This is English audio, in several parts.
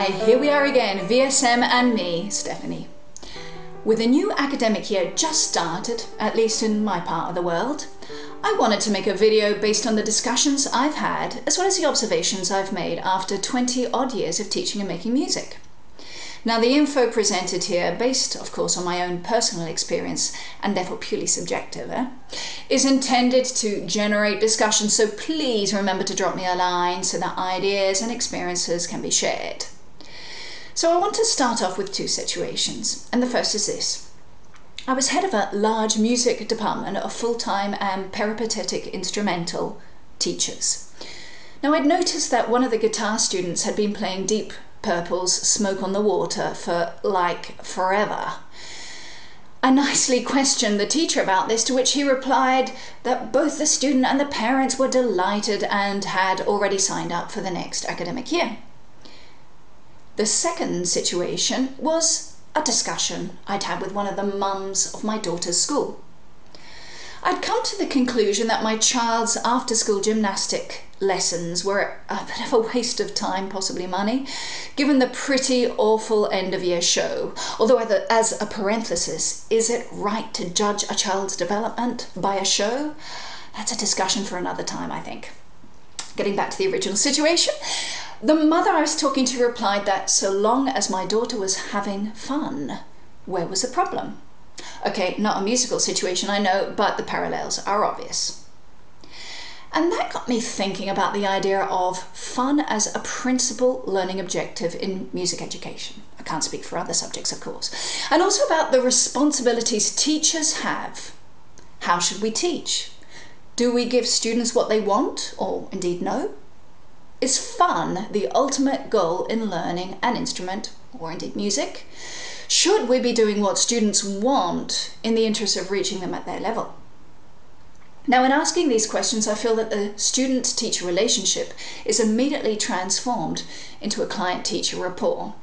Hi, here we are again, VSM and me, Stephanie. With a new academic year just started, at least in my part of the world, I wanted to make a video based on the discussions I've had, as well as the observations I've made after 20 odd years of teaching and making music. Now, the info presented here, based of course on my own personal experience and therefore purely subjective, is intended to generate discussion, so please remember to drop me a line so that ideas and experiences can be shared. So I want to start off with two situations, and the first is this. I was head of a large music department of full-time and peripatetic instrumental teachers. Now, I'd noticed that one of the guitar students had been playing Deep Purple's Smoke on the Water for like forever. I nicely questioned the teacher about this, to which he replied that both the student and the parents were delighted and had already signed up for the next academic year. The second situation was a discussion I'd had with one of the mums of my daughter's school. I'd come to the conclusion that my child's after-school gymnastic lessons were a bit of a waste of time, possibly money, given the pretty awful end-of-year show. Although, as a parenthesis, is it right to judge a child's development by a show? That's a discussion for another time, I think. Getting back to the original situation, the mother I was talking to replied that so long as my daughter was having fun, where was the problem? Okay, not a musical situation, I know, but the parallels are obvious. And that got me thinking about the idea of fun as a principal learning objective in music education. I can't speak for other subjects, of course. And also about the responsibilities teachers have. How should we teach? Do we give students what they want, or indeed no? Is fun the ultimate goal in learning an instrument, or indeed music? Should we be doing what students want in the interest of reaching them at their level? Now, in asking these questions, I feel that the student-teacher relationship is immediately transformed into a client-teacher rapport.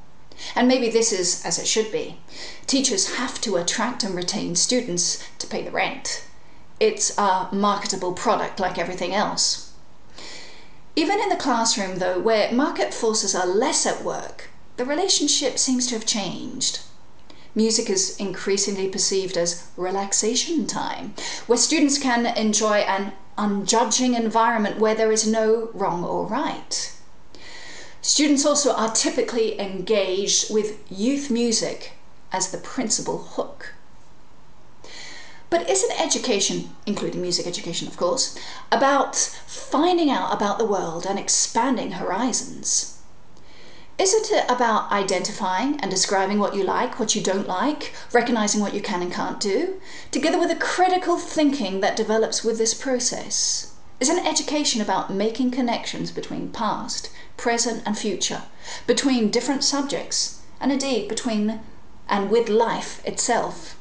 And maybe this is as it should be. Teachers have to attract and retain students to pay the rent. It's a marketable product like everything else. Even in the classroom, though, where market forces are less at work, the relationship seems to have changed. Music is increasingly perceived as relaxation time, where students can enjoy an unjudging environment where there is no wrong or right. Students also are typically engaged with youth music as the principal hook. But isn't education, including music education of course, about finding out about the world and expanding horizons? Isn't it about identifying and describing what you like, what you don't like, recognizing what you can and can't do, together with a critical thinking that develops with this process? Isn't education about making connections between past, present and future, between different subjects, and indeed between and with life itself?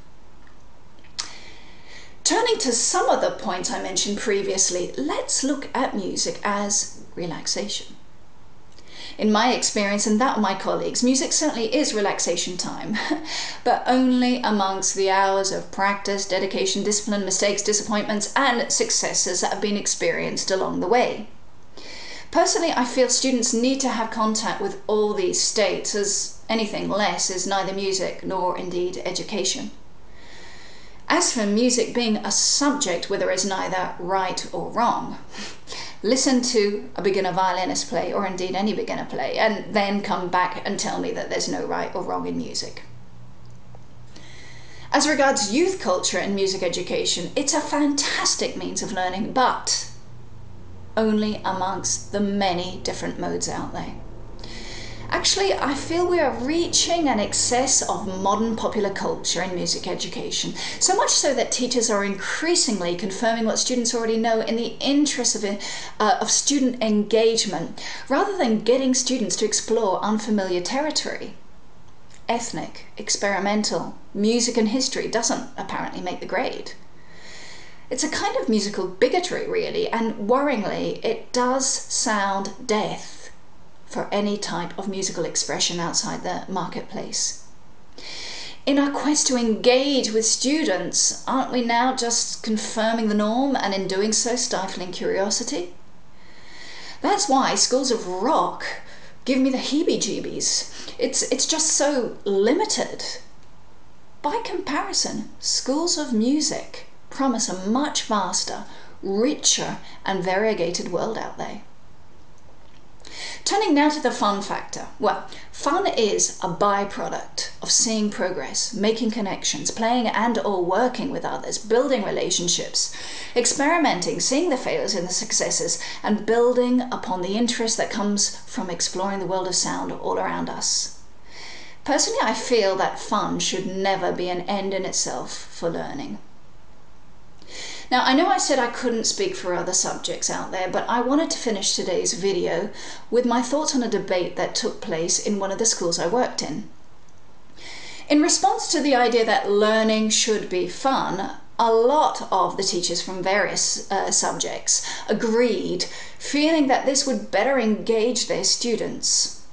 Turning to some of the points I mentioned previously, let's look at music as relaxation. In my experience and that of my colleagues, music certainly is relaxation time, but only amongst the hours of practice, dedication, discipline, mistakes, disappointments, and successes that have been experienced along the way. Personally, I feel students need to have contact with all these states, as anything less is neither music nor indeed education. As for music being a subject where there is neither right or wrong, listen to a beginner violinist play, or indeed any beginner play, and then come back and tell me that there's no right or wrong in music. As regards youth culture and music education, it's a fantastic means of learning, but only amongst the many different modes out there. Actually, I feel we are reaching an excess of modern popular culture in music education, so much so that teachers are increasingly confirming what students already know in the interest of student engagement, rather than getting students to explore unfamiliar territory. Ethnic, experimental, music and history doesn't apparently make the grade. It's a kind of musical bigotry, really, and worryingly, it does sound death for any type of musical expression outside the marketplace. In our quest to engage with students, aren't we now just confirming the norm and in doing so stifling curiosity? That's why schools of rock give me the heebie-jeebies. It's just so limited. By comparison, schools of music promise a much vaster, richer and variegated world out there. Turning now to the fun factor. Well, fun is a byproduct of seeing progress, making connections, playing and/or working with others, building relationships, experimenting, seeing the failures and the successes, and building upon the interest that comes from exploring the world of sound all around us. Personally, I feel that fun should never be an end in itself for learning. Now, I know I said I couldn't speak for other subjects out there, but I wanted to finish today's video with my thoughts on a debate that took place in one of the schools I worked in. In response to the idea that learning should be fun, a lot of the teachers from various subjects agreed, feeling that this would better engage their students.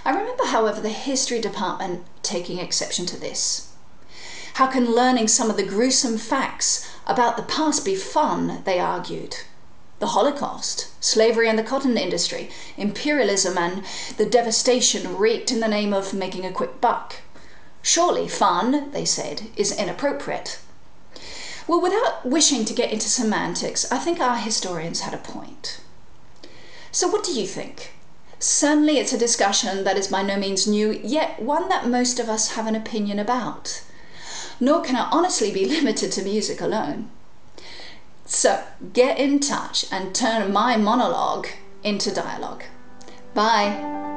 I remember, however, the history department taking exception to this. How can learning some of the gruesome facts about the past be fun, they argued. The Holocaust, slavery and the cotton industry, imperialism and the devastation wreaked in the name of making a quick buck. Surely fun, they said, is inappropriate. Well, without wishing to get into semantics, I think our historians had a point. So what do you think? Certainly it's a discussion that is by no means new, yet one that most of us have an opinion about. Nor can it honestly be limited to music alone. So get in touch and turn my monologue into dialogue. Bye.